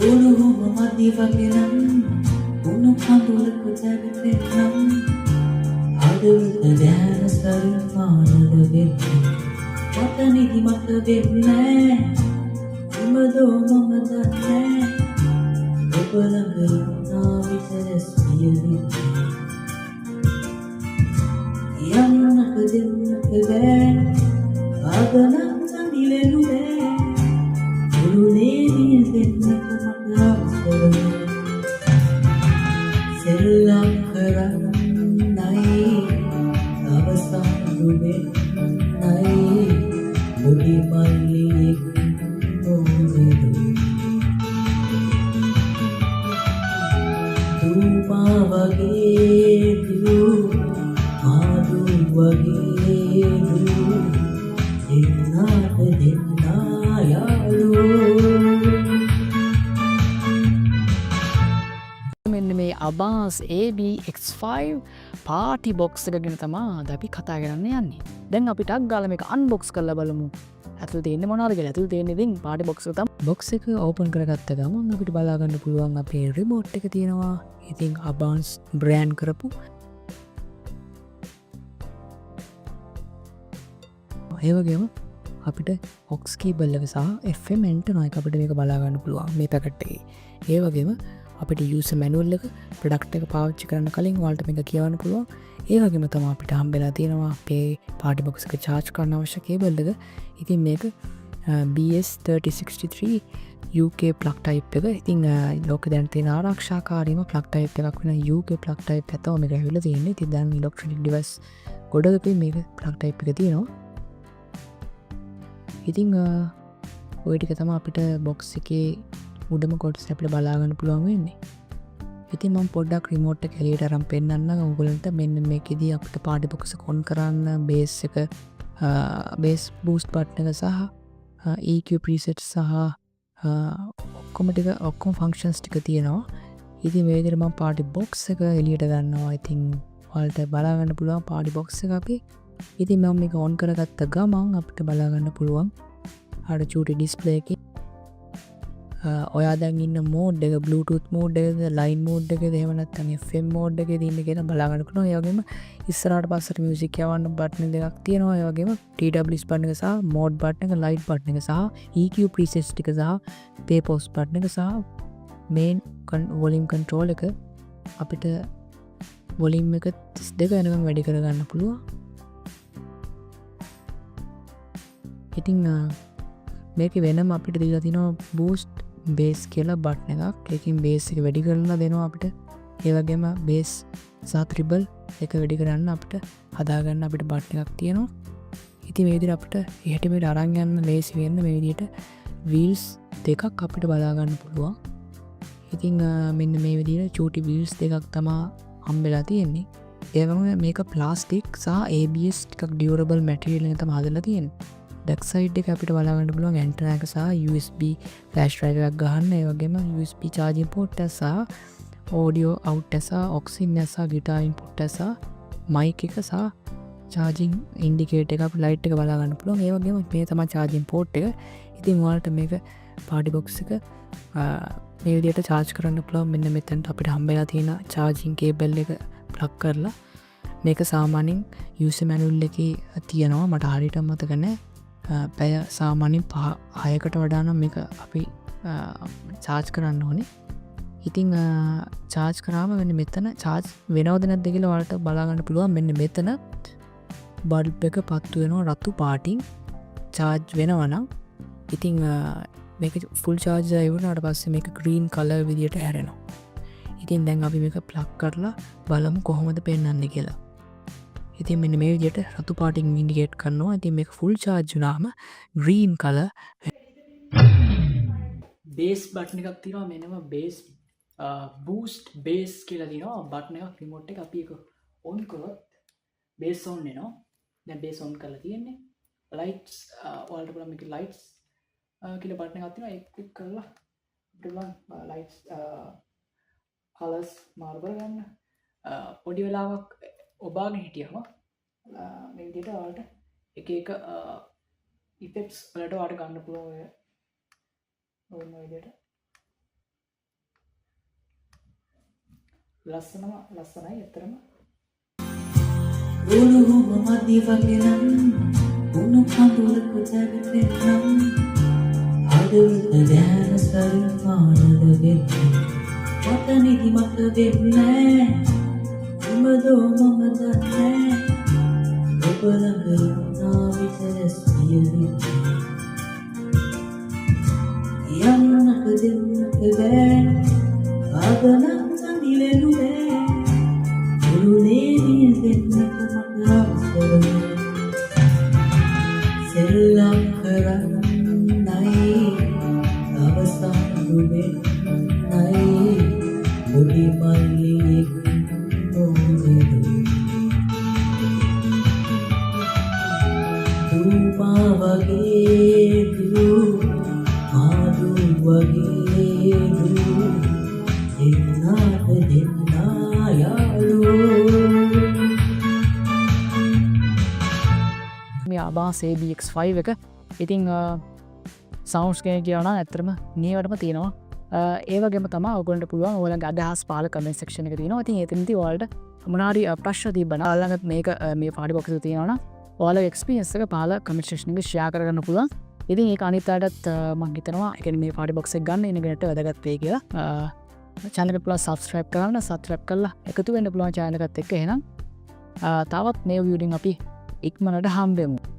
උණුහුම මදි වගේ නම් උණු කඳුලක තැවිතෙනම් හදවත දැන සරිමානද වෙන්නේ මට නිදිමත වෙන්නේ ඉමදෝ මම දන්නේ ඔබ ළඟ ඉන්නා විතර සිය වෙන්නේ යන්නක දෙන්නක බෑ ආගනම් සනිවෙනු බෑ උරුනේ විය දෙන්නක මට අවසර සෙල්ලම් කරන්නයි අවසන් වෙන්නයි මුඩි මල්ලියෙක් නොවේදු දුමා වගේ දු ආදු වගේ දු දෙන්නාට දෙන්නා යාළුවෝ මෙන්න මේ අබාස් ABX5 පාටි බොක්ස් එක ගැන තමා අද අපි කතා කරන්න යන්නේ. දැන් අපි ටක් ගාලා මේක අන්බොක්ස් කරලා බලමු. ඇතුළේ තියෙන්නේ මොනවද කියලා. ඇතුළේ තියෙන්නේ ඉතින් පාටි බොක්ස් එක තමයි. බොක්ස් එක ඕපන් කරගත්ත ගමන් අපිට බලා ගන්න පුළුවන් අපේ රිමෝට් එක තියෙනවා. ඉතින් අබාස් බ්‍රෑන්ඩ් කරපු ඒ වගේම අපිට ඔක්ස් කීබල් එක සහ FM ඇන්ටනා එක අපිට මේක බලා ගන්න පුළුවන් මේ පැකට් එකේ. ඒ වගේම අපිට යූසර් මැනුවල් එක ප්‍රොඩක්ට් එක පාවිච්චි කරන්න කලින් ඔයාලට මේක කියවන්න පුළුවන්. ඒ වගේම තමයි අපිට හම්බෙලා තියෙනවා අපේ පාටි බොක්ස් එක charge කරන්න අවශ්‍ය කේබල් එක. ඉතින් මේක BS3063 UK plug type එක. ඉතින් ලෝකෙ දැන් තියෙන ආරක්ෂාකාරීම plug type එකක් වෙන UK plug type එක තමයි මේක ඇවිල්ලා තියෙන්නේ. ඉතින් දැන් electronic device ගොඩකදී මේක plug type එක තියෙනවා. ඉතින් ඔය ටික තමයි අපිට බොක්ස් එකේ උඩම කොටස අපිට බලාගන්න පුළුවන් වෙන්නේ. ඉතින් මම පොඩ්ඩක් රිමෝට් එක එළියට අරන් පෙන්නන්න ඔයගොල්ලන්ට මෙන්න මේකෙදී අපිට පාටි බොක්ස් එක ඔන් කරන්න බේස් එක බේස් බූස්ට් බටන් එක සහ EQ preset සහ ඔක්කොම ෆන්ක්ෂන්ස් ටික තියෙනවා. ඉතින් මේ විදිහට මම පාටි බොක්ස් එක එළියට ගන්නවා. ඉතින් ඔයාලට බලාගන්න පුළුවන් පාටි බොක්ස් එක අපි. ඉතින් මම මේක ඔන් කරගත්ත ගමන් අපිට බලාගන්න පුළුවන් අර චූටි ඩිස්ප්ලේ එකේ ඔයා දැන් ඉන්න මෝඩ් එක Bluetooth මෝඩ් එකද line මෝඩ් එකද එහෙම නැත්නම් FM මෝඩ් එකේද ඉන්නේ කියලා බලා ගන්න පුළුවන්. ඒ වගේම ඉස්සරහට පස්සට මියුසික් යවන්න බටන් දෙකක් තියෙනවා. ඒ වගේම TWS බටන් එක සහ මෝඩ් බටන් එක ලයිට් බටන් එක සහ EQ presets ටික සහ pay pause බටන් එක සහ main volume control එක අපිට volume එක 32 වෙනකම් වැඩි කරගන්න පුළුවන්. ඉතින් මේකේ වෙනම අපිට දීලා තිනවා boost බේස් කියලා බට්න එකක්. ඒකින් බේස් එක වැඩි කරලා දෙනවා අපිට. ඒ වගේම බේස් සහ ත්‍රිබල් එක වැඩි කරන්න අපිට හදාගන්න අපිට බට්න එකක් තියෙනවා. ඉතින් මේ විදිහට අපිට එහෙට මෙහෙට අරන් යන්න ලේසි වෙන්න මේ විදිහට වීල්ස් දෙකක් අපිට බලා ගන්න පුළුවන්. ඉතින් මෙන්න මේ විදිහට චූටි වීල්ස් දෙකක් තමයි හම්බෙලා තියෙන්නේ. ඒ වගේම මේක ප්ලාස්ටික් සහ ABS ටිකක් ඩියුරබල් මැටීරියල් එකෙන් තමයි හදලා තියෙන්නේ. බැක් සයිඩ් එක අපිට බලාගන්න පුළුවන් ඇන්ටනා එක සහ USB ෆ්ලෑෂ් ඩ්‍රයිව් එකක් ගහන්න. ඒ වගේම USB charging port එක සහ audio out එක සහ aux in එක සහ guitar input එක සහ mic එක සහ charging indicator එක අපිට light එක බලාගන්න පුළුවන්. ඒ වගේම මේ තමයි charging port එක. ඉතින් ඔයාලට මේක party box එක මේ විදිහට charge කරන්න පුළුවන්. මෙන්න මෙතනට අපිට හම්බෙලා තියෙන charging cable එක plug කරලා මේක සාමාන්‍යයෙන් user manual එකේ තියෙනවා. මට හරියට මතක නැහැ. පැය සාමාන්‍යයෙන් 6කට වඩා නම් මේක අපි charge කරන්න ඕනේ. ඉතින් charge කරාම මෙන්න මෙතන charge වෙනවද නැද්ද කියලා ඔයාලට බලා ගන්න පුළුවන්. මෙන්න මෙතන බල්බ් එක පත්තු වෙනවා රතු පාටින් charge වෙනවා නම්. ඉතින් මේක full charge ආවුණාට පස්සේ මේක green color විදියට හැරෙනවා. ඉතින් දැන් අපි මේක plug කරලා බලමු කොහොමද පෙන්වන්නේ කියලා. ඉතින් මෙන්න මේ විදිහට රතු පාටින් ඉන්ඩිකේට් කරනවා. ඉතින් මේක ෆුල් charge වුණාම green color බේස් බටන් එකක් තියෙනවා. මෙන්නම බේස් බූස්ට් බේස් කියලා තියෙනවා බටන් එකක් රිමෝට් එක. අපි ඒක ඔන් කරොත් බේස් ඔන් වෙනවා. දැන් බේස් ඔන් කරලා තියෙන්නේ. ලයිට්ස් ඔයාලට බලන්න මේක ලයිට්ස් කියලා බටන් එකක් තියෙනවා. ඒක ක්ලික් කරලා අපිට බලන්න ලයිට්ස් කලර්ස් මාරු කරගන්න. පොඩි වෙලාවක් ඔබාගෙන හිටියම මේ විදිහට ඔයාලට එක එක ඉෆෙක්ට්ස් වලට ඔයාලට ගන්න පුළුවන් ඔය විදිහට ලස්සනයි ඇත්තරම උණුහුම මදි වගේ නම් උණු කඳුලක දැවෙන්නම් හදවත දැන සරිමානද වෙන්නේ මට නිදිමත වෙන්නේ උඹදෝ මම දන්නේ ඔබ ළඟ ඉන්නා විතර සියලු යන්නක දෙන්නක බෑ ආගනක් සඳිලෙනු බෑ උරුනේ දිය දෙන්නක මට අවසරයි සෙල්ලම් කරන්නයි අවසන් දුවෙන්නයි මුඩි මල්ලියෙක් නොවේදු දුපා වගේ දූ ආදු වගේ දූ දෙන්නාට දෙන්නා යාළුවෝ මේ අබාස් ABX5 එක ඉතිං සෞන්ස් කෙන කියවන ඇතරම නියවටම තියෙනවා ඒවගේම තම ඔගොලට පුළුවන් ඕල අදහස් පාල කමෙන් සක්ෂණ එක තියනවා ඉතින් එතනති වලට මනාරි ප්‍රශ්න තිබන අල්ලඟත් මේක මේ පාඩි බොක්ස තියෙනවන ඕල එක්ස්පියස් එක පාල කමිටේෂණක ෂයා කරගන්න පුළුවන් ඉතින් ඒ අනිතාටත් මංහිතනවා එක මේ පාඩි බොක්සක් ගන්න එනගට වැදගත්වේ කියලා චානක පුල සබස්ක්‍රයිප් කරන්න සත්‍රප් කරලා එකතු වෙන්න පුළුවන් චානකත් එක්ක එහෙනම් තවත් මේ වියඩින් අපි ඉක්මනට හම්බෙමු